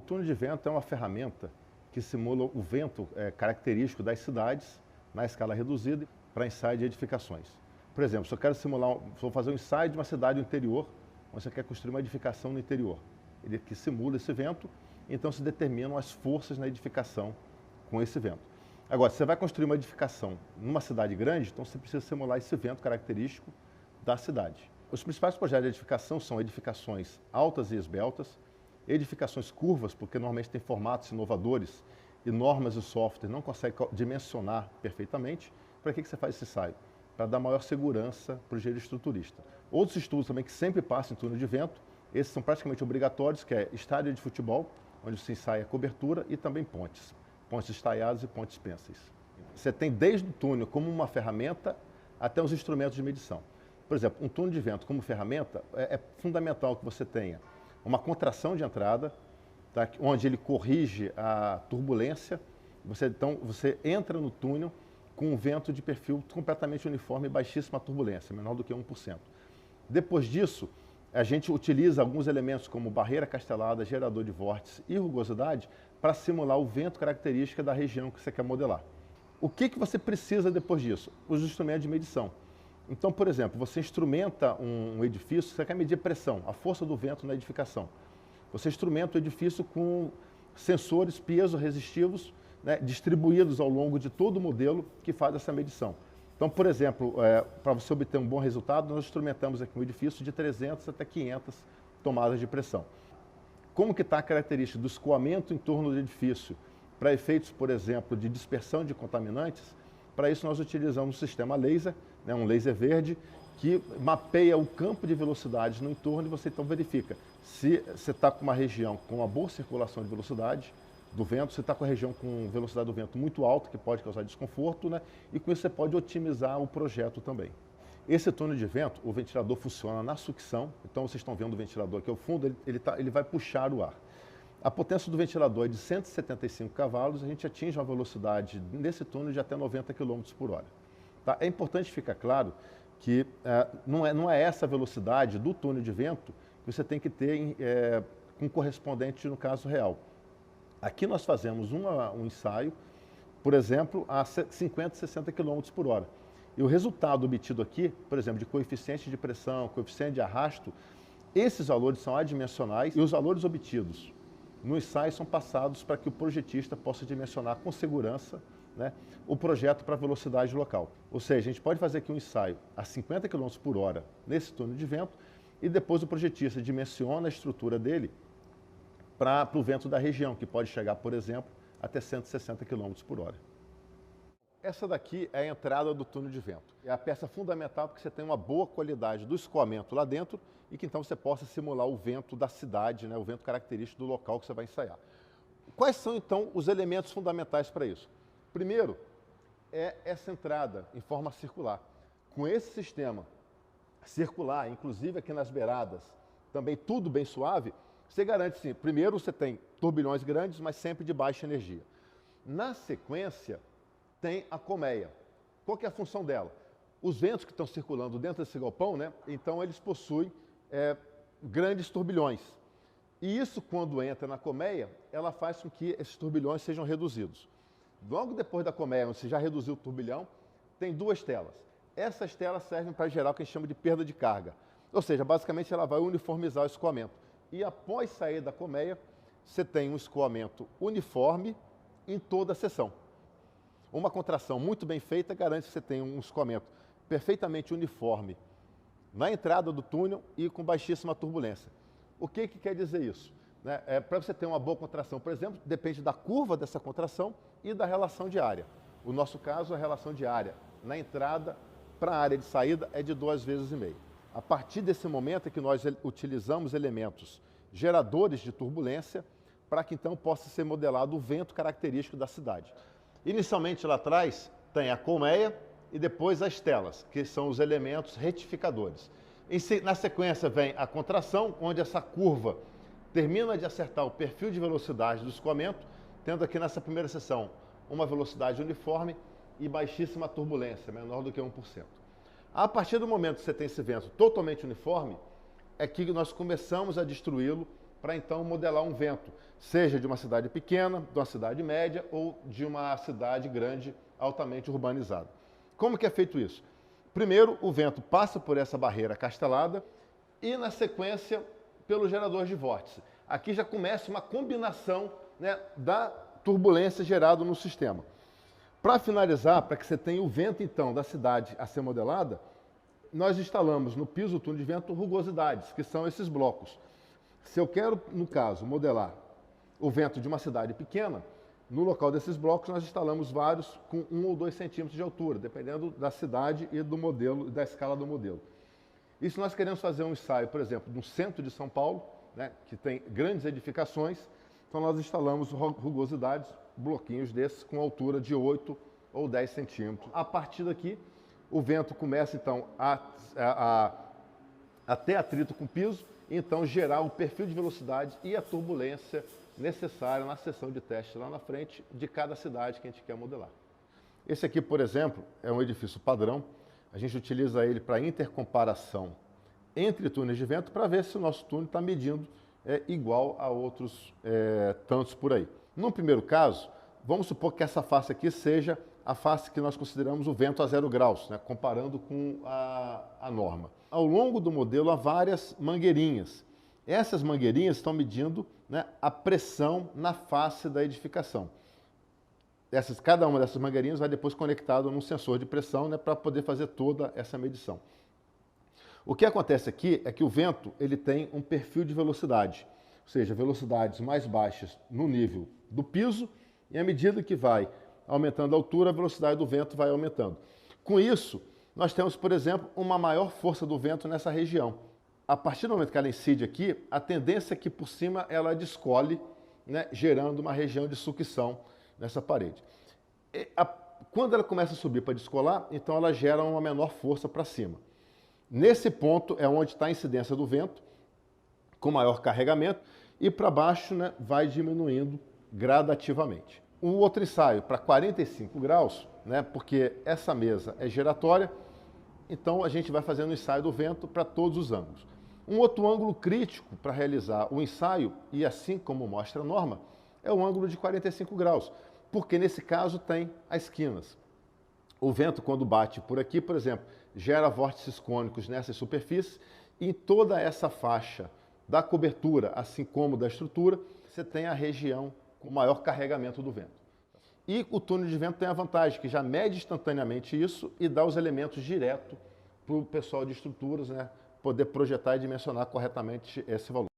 O túnel de vento é uma ferramenta que simula o vento característico das cidades na escala reduzida para ensaio de edificações. Por exemplo, se eu quero simular, vou fazer um ensaio de uma cidade no interior, onde você quer construir uma edificação no interior. Ele que simula esse vento, então se determinam as forças na edificação com esse vento. Agora, se você vai construir uma edificação numa cidade grande, então você precisa simular esse vento característico da cidade. Os principais projetos de edificação são edificações altas e esbeltas, edificações curvas, porque normalmente tem formatos inovadores e normas e software não conseguem dimensionar perfeitamente. Para que você faz esse ensaio? Para dar maior segurança para o engenheiro estruturista. Outros estudos também que sempre passam em túnel de vento, esses são praticamente obrigatórios, que é estádio de futebol, onde se ensaia cobertura, e também pontes. Pontes estaiadas e pontes pênseis. Você tem desde o túnel como uma ferramenta até os instrumentos de medição. Por exemplo, um túnel de vento como ferramenta, é fundamental que você tenha uma contração de entrada, tá, onde ele corrige a turbulência. Então, você entra no túnel com um vento de perfil completamente uniforme e baixíssima turbulência, menor do que 1%. Depois disso, a gente utiliza alguns elementos como barreira castelada, gerador de vórtice e rugosidade para simular o vento característico da região que você quer modelar. O que você precisa depois disso? Os instrumentos de medição. Então, por exemplo, você instrumenta um edifício, você quer medir pressão, a força do vento na edificação. Você instrumenta o edifício com sensores piezoresistivos, né, distribuídos ao longo de todo o modelo que faz essa medição. Então, por exemplo, para você obter um bom resultado, nós instrumentamos aqui um edifício de 300 até 500 tomadas de pressão. Como que está a característica do escoamento em torno do edifício para efeitos, por exemplo, de dispersão de contaminantes? Para isso nós utilizamos um sistema laser, né, um laser verde, que mapeia o campo de velocidades no entorno e você então verifica se você está com uma região com uma boa circulação de velocidade do vento, você está com a região com velocidade do vento muito alta, que pode causar desconforto, né? E com isso você pode otimizar o projeto também. Esse túnel de vento, o ventilador funciona na sucção, então vocês estão vendo o ventilador aqui ao fundo, ele vai puxar o ar. A potência do ventilador é de 175 cavalos, a gente atinge uma velocidade nesse túnel de até 90 km por hora. Tá? É importante ficar claro que não é essa velocidade do túnel de vento que você tem que ter com correspondente no caso real. Aqui nós fazemos um ensaio, por exemplo, a 50, 60 km por hora. E o resultado obtido aqui, por exemplo, de coeficiente de pressão, coeficiente de arrasto, esses valores são adimensionais e os valores obtidos no ensaio são passados para que o projetista possa dimensionar com segurança, né, o projeto para a velocidade local. Ou seja, a gente pode fazer aqui um ensaio a 50 km por hora nesse túnel de vento e depois o projetista dimensiona a estrutura dele para o vento da região, que pode chegar, por exemplo, até 160 km por hora. Essa daqui é a entrada do túnel de vento. É a peça fundamental porque você tem uma boa qualidade do escoamento lá dentro e que então você possa simular o vento da cidade, né, o vento característico do local que você vai ensaiar. Quais são, então, os elementos fundamentais para isso? Primeiro, é essa entrada em forma circular. Com esse sistema circular, inclusive aqui nas beiradas, também tudo bem suave, você garante, sim, primeiro você tem turbilhões grandes, mas sempre de baixa energia. Na sequência, tem a colmeia. Qual que é a função dela? Os ventos que estão circulando dentro desse galpão, né, então eles possuem grandes turbilhões. E isso, quando entra na colmeia, ela faz com que esses turbilhões sejam reduzidos. Logo depois da colmeia, onde você já reduziu o turbilhão, tem duas telas. Essas telas servem para gerar o que a gente chama de perda de carga. Ou seja, basicamente ela vai uniformizar o escoamento. E após sair da colmeia, você tem um escoamento uniforme em toda a seção. Uma contração muito bem feita garante que você tenha um escoamento perfeitamente uniforme na entrada do túnel e com baixíssima turbulência. O que quer dizer isso? Né? Para você ter uma boa contração, por exemplo, depende da curva dessa contração e da relação de área. No nosso caso, a relação de área na entrada para a área de saída é de 2,5 vezes. A partir desse momento é que nós utilizamos elementos geradores de turbulência para que então possa ser modelado o vento característico da cidade. Inicialmente lá atrás tem a colmeia e depois as telas, que são os elementos retificadores. Na sequência vem a contração, onde essa curva termina de acertar o perfil de velocidade do escoamento, tendo aqui nessa primeira seção uma velocidade uniforme e baixíssima turbulência, menor do que 1%. A partir do momento que você tem esse vento totalmente uniforme, é que nós começamos a destruí-lo para então modelar um vento, seja de uma cidade pequena, de uma cidade média ou de uma cidade grande, altamente urbanizada. Como que é feito isso? Primeiro, o vento passa por essa barreira castelada e, na sequência, pelo gerador de vórtice. Aqui já começa uma combinação, né, da turbulência gerada no sistema. Para finalizar, para que você tenha o vento, então, da cidade a ser modelada, nós instalamos no piso do túnel de vento rugosidades, que são esses blocos. Se eu quero, no caso, modelar o vento de uma cidade pequena, no local desses blocos nós instalamos vários com 1 ou 2 centímetros de altura, dependendo da cidade e do modelo, da escala do modelo. E se nós queremos fazer um ensaio, por exemplo, no centro de São Paulo, né, que tem grandes edificações, então nós instalamos rugosidades, bloquinhos desses com altura de 8 ou 10 centímetros. A partir daqui, o vento começa então a ter atrito com o piso, e então gerar o perfil de velocidade e a turbulência necessária na sessão de teste lá na frente de cada cidade que a gente quer modelar. Esse aqui, por exemplo, é um edifício padrão. A gente utiliza ele para intercomparação entre túneis de vento para ver se o nosso túnel está medindo igual a outros tantos por aí. No primeiro caso, vamos supor que essa face aqui seja a face que nós consideramos o vento a 0 graus, né, comparando com a norma. Ao longo do modelo há várias mangueirinhas. Essas mangueirinhas estão medindo, né, a pressão na face da edificação. Cada uma dessas mangueirinhas vai depois conectado num sensor de pressão, né, para poder fazer toda essa medição. O que acontece aqui é que o vento ele tem um perfil de velocidade, ou seja, velocidades mais baixas no nível do piso, e à medida que vai aumentando a altura, a velocidade do vento vai aumentando. Com isso, nós temos, por exemplo, uma maior força do vento nessa região. A partir do momento que ela incide aqui, a tendência é que por cima ela descole, né, gerando uma região de sucção nessa parede. Quando ela começa a subir para descolar, então ela gera uma menor força para cima. Nesse ponto é onde está a incidência do vento, com maior carregamento, e para baixo, né, vai diminuindo gradativamente. Um outro ensaio para 45 graus, né, porque essa mesa é giratória, então a gente vai fazendo o ensaio do vento para todos os ângulos. Um outro ângulo crítico para realizar o ensaio, e assim como mostra a norma, é o ângulo de 45 graus, porque nesse caso tem as quinas. O vento, quando bate por aqui, por exemplo, gera vórtices cônicos nessas superfícies, e em toda essa faixa da cobertura, assim como da estrutura, você tem a região com maior carregamento do vento. E o túnel de vento tem a vantagem que já mede instantaneamente isso e dá os elementos direto para o pessoal de estruturas, né, poder projetar e dimensionar corretamente esse valor.